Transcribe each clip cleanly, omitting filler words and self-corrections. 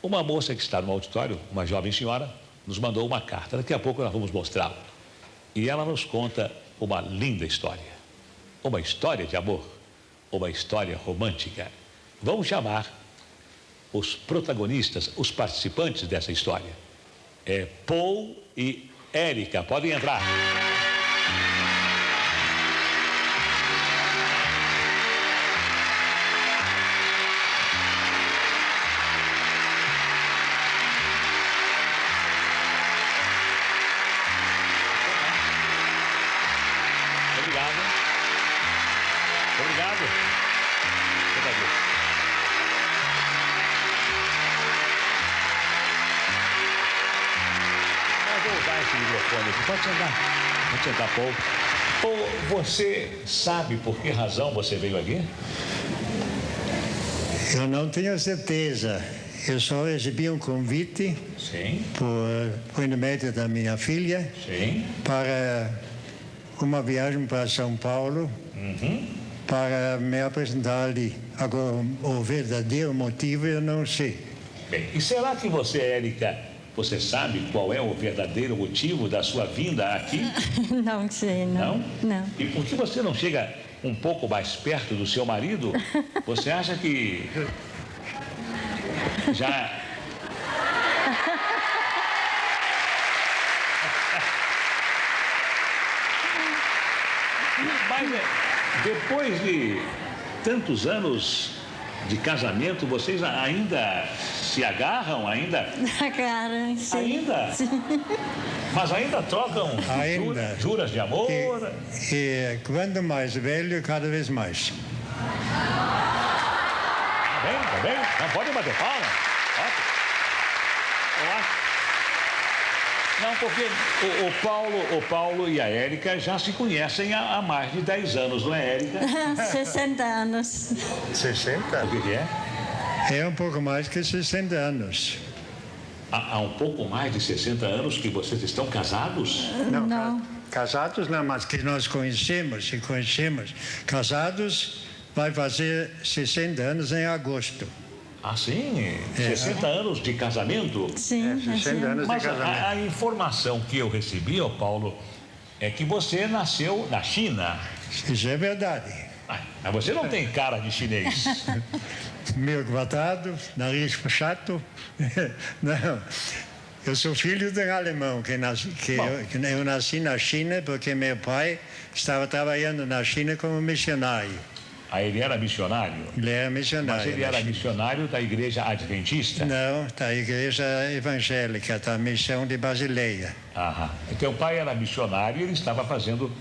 Uma moça que está no auditório, uma jovem senhora, nos mandou uma carta. Daqui a pouco nós vamos mostrá-la. E ela nos conta uma linda história. Uma história de amor. Uma história romântica. Vamos chamar os protagonistas, os participantes dessa história. É Paul e Érica. Podem entrar. Obrigado. Obrigado. Eu vou usar esse microfone aqui. Pode sentar, Paul. Paul, você sabe por que razão você veio aqui? Eu não tenho certeza. Eu só recebi um convite. Sim. Por intermédio da minha filha. Sim. Para uma viagem para São Paulo. Para me apresentar-lhe. Agora, o verdadeiro motivo eu não sei. Bem, e será que você, Érica, você sabe qual é o verdadeiro motivo da sua vinda aqui? Não sei, não. Não? Não. E por que você não chega um pouco mais perto do seu marido? Você acha que já... Mas depois de tantos anos de casamento, vocês ainda se agarram? Ainda? Agarram, sim. Ainda? Sim. Mas ainda trocam Ainda. Juras de amor? E quando mais velho, cada vez mais. Tá bem? Não pode bater palma. Ótimo. Eu acho. Não, porque o Paulo e a Érica já se conhecem há mais de 10 anos, não é, Érica? 60 anos. 60? O que é? É um pouco mais que 60 anos. Há um pouco mais de 60 anos que vocês estão casados? Não. Casados não, mas que nós conhecemos, se conhecemos. Casados vai fazer 60 anos em agosto. Ah, sim? 60 anos de casamento? Sim. 60 anos Mas de casamento. a informação que eu recebi, ô Paulo, é que você nasceu na China. Isso é verdade. Mas você não tem cara de chinês. Meio quadrado, nariz chato. Não. Eu sou filho de um alemão eu nasci na China porque meu pai estava trabalhando na China como missionário. Aí ele era missionário? Ele era missionário. Mas ele era missionário da igreja adventista? Não, da igreja evangélica, da missão de Basileia. Aham. Então o pai era missionário e ele estava fazendo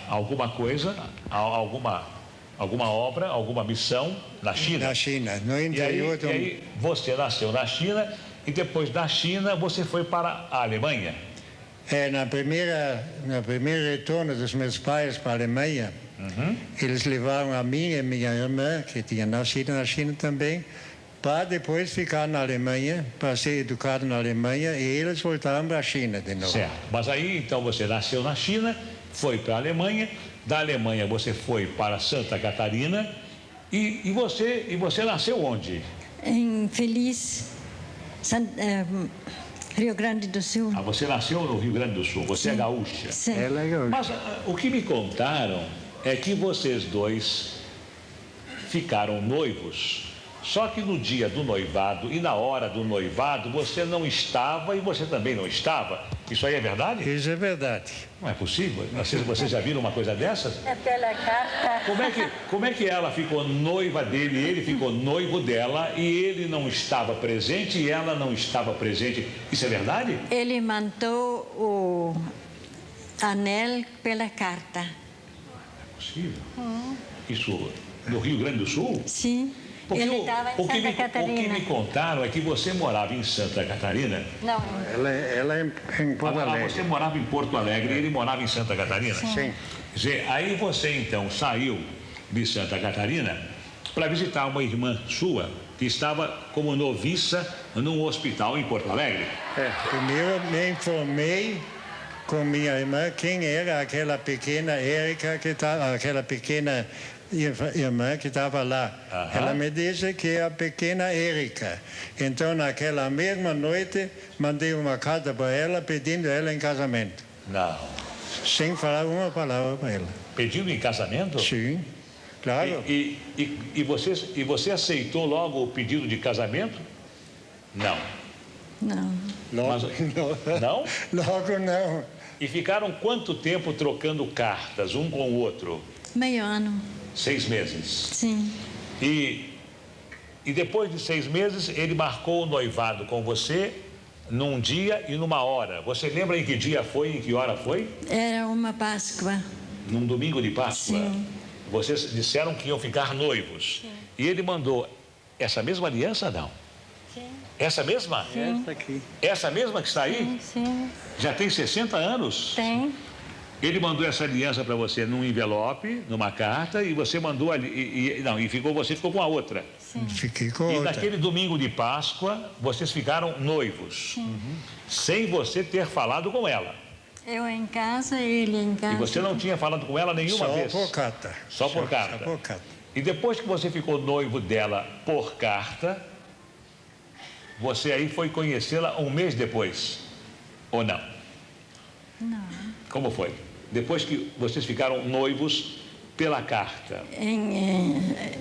alguma coisa, alguma obra, alguma missão na China. Na China, no interior e aí você nasceu na China e depois da China você foi para a Alemanha. No primeiro retorno dos meus pais para a Alemanha, eles levaram a mim e minha irmã, que tinha nascido na China também, para depois ficar na Alemanha, para ser educado na Alemanha, e eles voltaram para a China de novo. Certo. Mas aí, então, você nasceu na China, foi para a Alemanha, da Alemanha você foi para Santa Catarina, e você nasceu onde? Em Feliz, Rio Grande do Sul. Ah, você nasceu no Rio Grande do Sul, você é gaúcha. Sim. Ela é gaúcha. Mas o que me contaram é que vocês dois ficaram noivos, só que no dia do noivado e na hora do noivado você não estava e você também não estava. Isso aí é verdade? Isso é verdade. Não é possível. Vocês já viram uma coisa dessas? É pela carta. Como é que ela ficou noiva dele, ele ficou noivo dela e ele não estava presente e ela não estava presente? Isso é verdade? Ele mandou o anel pela carta. Possível. Isso no Rio Grande do Sul? Sim. Porque Ele estava em Santa Catarina. O que me contaram é que você morava em Santa Catarina. Não. Ela é em Porto Alegre. Você morava em Porto Alegre e ele morava em Santa Catarina? Sim. Quer dizer, aí você então saiu de Santa Catarina para visitar uma irmã sua que estava como noviça num hospital em Porto Alegre. Primeiro me informei com minha irmã quem era aquela pequena Érica, aquela pequena irmã que estava lá. Ela me disse que é a pequena Érica. Então, naquela mesma noite, mandei uma carta para ela pedindo ela em casamento. Não. Sem falar uma palavra para ela. Pedindo em casamento? Sim, claro. E você aceitou logo o pedido de casamento? Não. Não. Logo, Não? Logo não. E ficaram quanto tempo trocando cartas, um com o outro? Meio ano. 6 meses. Sim. E depois de 6 meses, ele marcou o noivado com você num dia e numa hora. Você lembra em que dia foi, em que hora foi? Era uma Páscoa. Num domingo de Páscoa. Sim. Vocês disseram que iam ficar noivos. Sim. E ele mandou essa mesma aliança, não? Sim. Essa mesma? Essa aqui. Essa mesma que está aí? Sim. Já tem 60 anos? Tem. Ele mandou essa aliança para você num envelope, numa carta, e você mandou ali. Você ficou com a outra. Sim. Fiquei com E outra. naquele domingo de Páscoa, vocês ficaram noivos. Sem você ter falado com ela. Eu em casa, ele em casa. E você não tinha falado com ela nenhuma Só vez? por carta. Só por carta. Só por carta. E depois que você ficou noivo dela por carta, você aí foi conhecê-la um mês depois? Ou não? Não. Como foi? Depois que vocês ficaram noivos pela carta.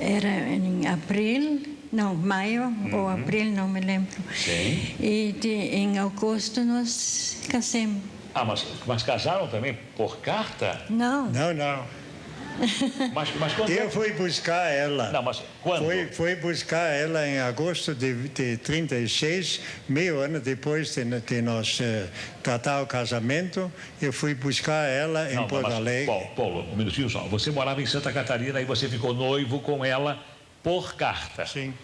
Era em abril, não, maio ou abril, não me lembro. Sim. E em agosto nós casamos. Ah, mas casaram também por carta? Não. Não. Mas quando? Eu fui buscar ela. Não, mas quando? Fui buscar ela em agosto de 36, meio ano depois de nós tratar o casamento. Eu fui buscar ela em Porto Alegre. Paulo, um minutinho só. Você morava em Santa Catarina e você ficou noivo com ela por carta. Sim.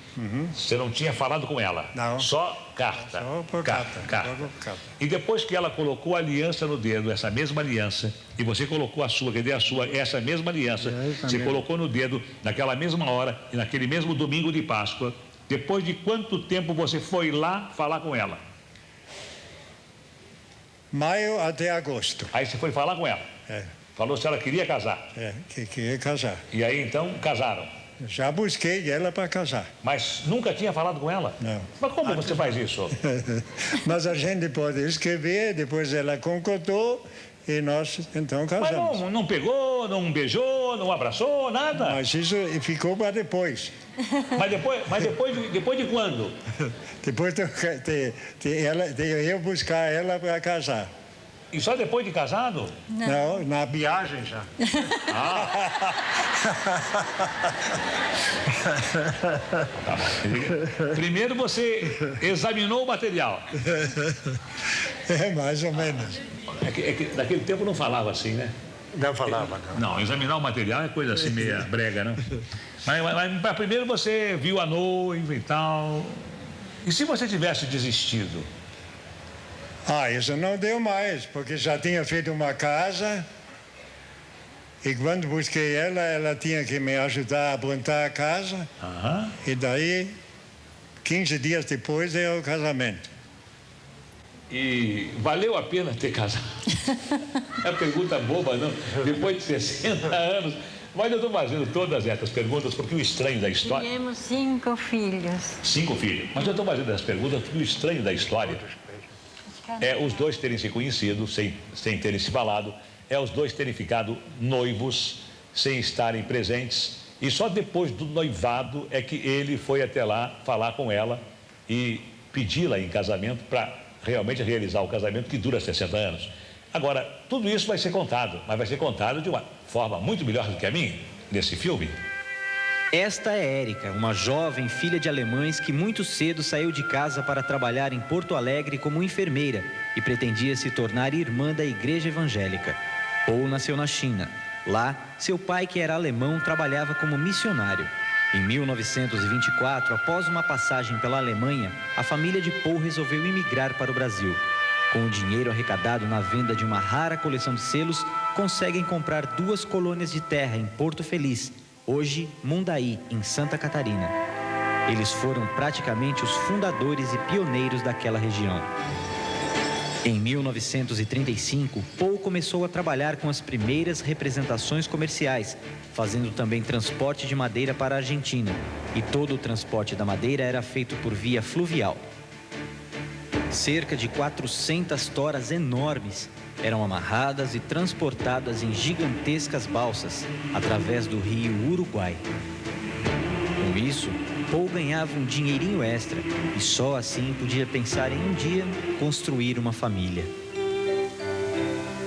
Você não tinha falado com ela? Não. Só carta. Só por carta. Só por carta. E depois que ela colocou a aliança no dedo, essa mesma aliança, e você colocou a sua, cadê a sua? Essa mesma aliança, você colocou no dedo naquela mesma hora e naquele mesmo domingo de Páscoa, depois de quanto tempo você foi lá falar com ela? Maio até agosto. Aí você foi falar com ela? Falou se ela queria casar. Que queria casar. E aí então casaram. Já busquei ela para casar. Mas nunca tinha falado com ela? Não. Mas como você faz isso? Mas a gente pode escrever, depois ela concordou e nós então casamos. Mas não pegou, não beijou, não abraçou, nada? Mas isso ficou para depois. Mas depois de quando? Depois de eu buscar ela para casar. E só depois de casado? Não, na viagem já. Tá bom. Primeiro você examinou o material. Mais ou menos. É que naquele tempo não falava assim, né? Não falava, não. Não, examinar o material é coisa assim meia brega, não? Mas primeiro você viu a noiva e tal. E se você tivesse desistido? Isso não deu mais, porque já tinha feito uma casa. E quando busquei ela, ela tinha que me ajudar a plantar a casa. E daí, 15 dias depois, é o casamento. E valeu a pena ter casado? É pergunta boba, não? Depois de 60 anos. Mas eu estou fazendo todas essas perguntas porque o estranho da história... Tivemos 5 filhos. 5 filhos. Mas eu estou fazendo essas perguntas porque o estranho da história é os dois terem se conhecido, sem terem se falado, é os dois terem ficado noivos, sem estarem presentes, e só depois do noivado é que ele foi até lá falar com ela e pedi-la em casamento para realmente realizar o casamento que dura 60 anos. Agora, tudo isso vai ser contado, mas vai ser contado de uma forma muito melhor do que a minha, nesse filme. Esta é Érica, uma jovem filha de alemães que muito cedo saiu de casa para trabalhar em Porto Alegre como enfermeira e pretendia se tornar irmã da igreja evangélica. Paul nasceu na China. Lá, seu pai, que era alemão, trabalhava como missionário. Em 1924, após uma passagem pela Alemanha, a família de Paul resolveu imigrar para o Brasil. Com o dinheiro arrecadado na venda de uma rara coleção de selos, conseguem comprar 2 colônias de terra em Porto Feliz, hoje Mundaí, em Santa Catarina. Eles foram praticamente os fundadores e pioneiros daquela região. Em 1935, Paul começou a trabalhar com as primeiras representações comerciais, fazendo também transporte de madeira para a Argentina. E todo o transporte da madeira era feito por via fluvial. Cerca de 400 toras enormes eram amarradas e transportadas em gigantescas balsas através do rio Uruguai. Com isso, Paul ganhava um dinheirinho extra e só assim podia pensar em um dia construir uma família.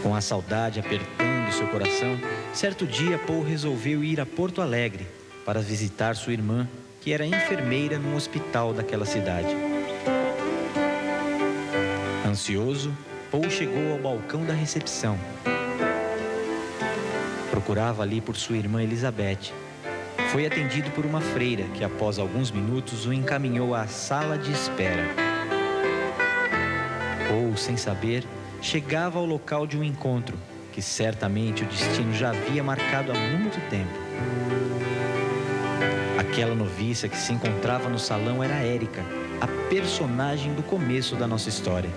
Com a saudade apertando seu coração, certo dia Paul resolveu ir a Porto Alegre para visitar sua irmã, que era enfermeira num hospital daquela cidade. Ansioso, Paul chegou ao balcão da recepção. Procurava ali por sua irmã Elizabeth. Foi atendido por uma freira que, após alguns minutos, o encaminhou à sala de espera. Paul, sem saber, chegava ao local de um encontro que certamente o destino já havia marcado há muito tempo. Aquela noviça que se encontrava no salão era Érica, a personagem do começo da nossa história.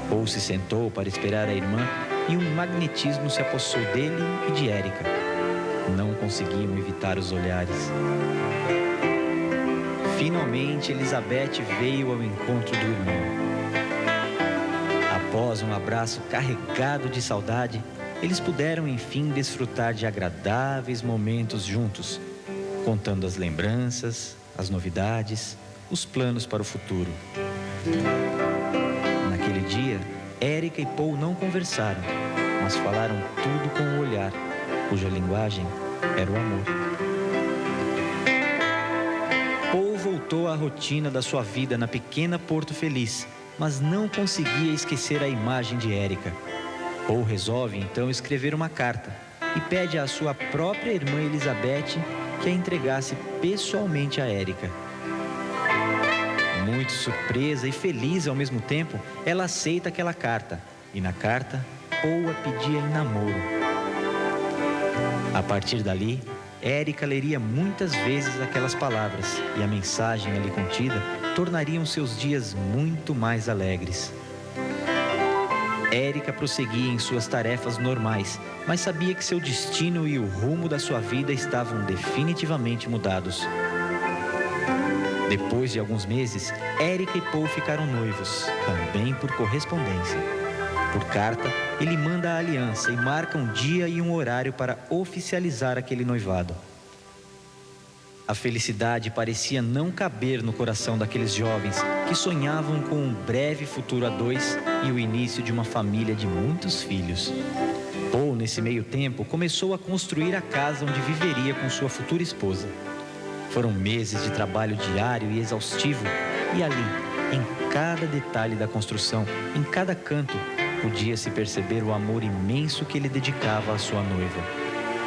Paul se sentou para esperar a irmã e um magnetismo se apossou dele e de Érica. Não conseguiam evitar os olhares. Finalmente, Elizabeth veio ao encontro do irmão. Após um abraço carregado de saudade, eles puderam, enfim, desfrutar de agradáveis momentos juntos, contando as lembranças, as novidades, os planos para o futuro. Naquele dia, Érica e Paul não conversaram, mas falaram tudo com o olhar, cuja linguagem era o amor. Paul voltou à rotina da sua vida na pequena Porto Feliz, mas não conseguia esquecer a imagem de Érica. Paul resolve então escrever uma carta e pede à sua própria irmã Elizabeth que a entregasse pessoalmente a Érica. Muito surpresa e feliz ao mesmo tempo, ela aceita aquela carta e na carta Paul a pedia em namoro. A partir dali, Érica leria muitas vezes aquelas palavras e a mensagem ali contida tornariam seus dias muito mais alegres. Érica prosseguia em suas tarefas normais, mas sabia que seu destino e o rumo da sua vida estavam definitivamente mudados. Depois de alguns meses, Érica e Paul ficaram noivos, também por correspondência. Por carta, ele manda a aliança e marca um dia e um horário para oficializar aquele noivado. A felicidade parecia não caber no coração daqueles jovens que sonhavam com um breve futuro a dois e o início de uma família de muitos filhos. Paul, nesse meio tempo, começou a construir a casa onde viveria com sua futura esposa. Foram meses de trabalho diário e exaustivo, e ali, em cada detalhe da construção, em cada canto, podia-se perceber o amor imenso que ele dedicava à sua noiva.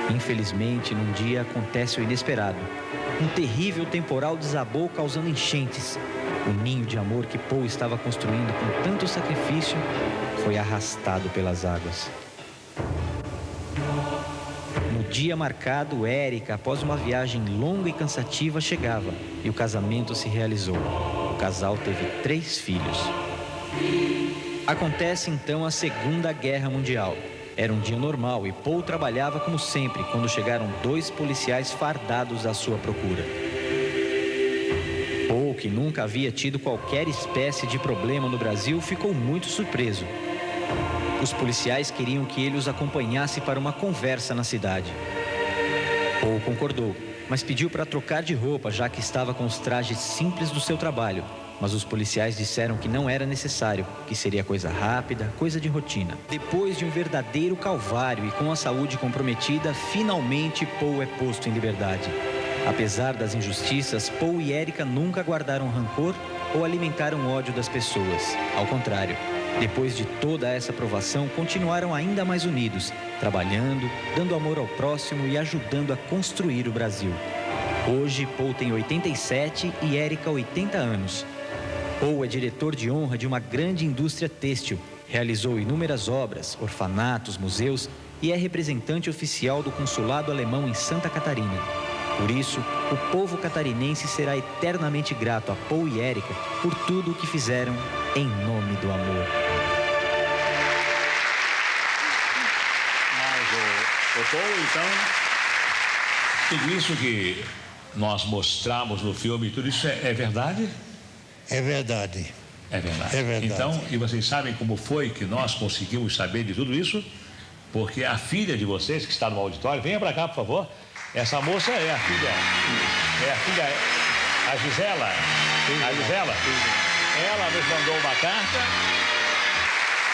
Infelizmente, num dia acontece o inesperado. Um terrível temporal desabou, causando enchentes. O ninho de amor que Paul estava construindo com tanto sacrifício foi arrastado pelas águas. No dia marcado, Érica, após uma viagem longa e cansativa, chegava e o casamento se realizou. O casal teve 3 filhos. Acontece então a Segunda Guerra Mundial. Era um dia normal e Paul trabalhava como sempre quando chegaram 2 policiais fardados à sua procura. Paul, que nunca havia tido qualquer espécie de problema no Brasil, ficou muito surpreso. Os policiais queriam que ele os acompanhasse para uma conversa na cidade. Paul concordou, mas pediu para trocar de roupa, já que estava com os trajes simples do seu trabalho. Mas os policiais disseram que não era necessário, que seria coisa rápida, coisa de rotina. Depois de um verdadeiro calvário e com a saúde comprometida, finalmente Paul é posto em liberdade. Apesar das injustiças, Paul e Érica nunca guardaram rancor ou alimentaram ódio das pessoas. Ao contrário, depois de toda essa provação, continuaram ainda mais unidos, trabalhando, dando amor ao próximo e ajudando a construir o Brasil. Hoje, Paul tem 87 e Érica 80 anos. Paul é diretor de honra de uma grande indústria têxtil, realizou inúmeras obras, orfanatos, museus e é representante oficial do consulado alemão em Santa Catarina. Por isso, o povo catarinense será eternamente grato a Paul e Érica por tudo o que fizeram em nome do amor. tocou, então, tudo isso que nós mostramos no filme, tudo isso é verdade? É verdade. É verdade. É verdade. Então, e vocês sabem como foi que nós conseguimos saber de tudo isso? Porque a filha de vocês, que está no auditório, venha para cá, por favor. Essa moça é a filha, a Gisela. A Gisela, ela nos mandou uma carta.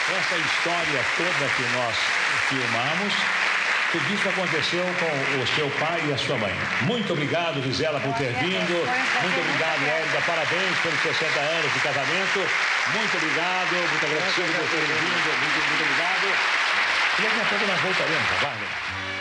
Essa história toda que nós filmamos, tudo isso aconteceu com o seu pai e a sua mãe. Muito obrigado, Gisela, por ter vindo. Muito obrigado, Hélida. Parabéns pelos 60 anos de casamento. Muito obrigado, muito agradecido por terem vindo. Muito obrigado. E daqui a pouco nós voltaremos, aguardem.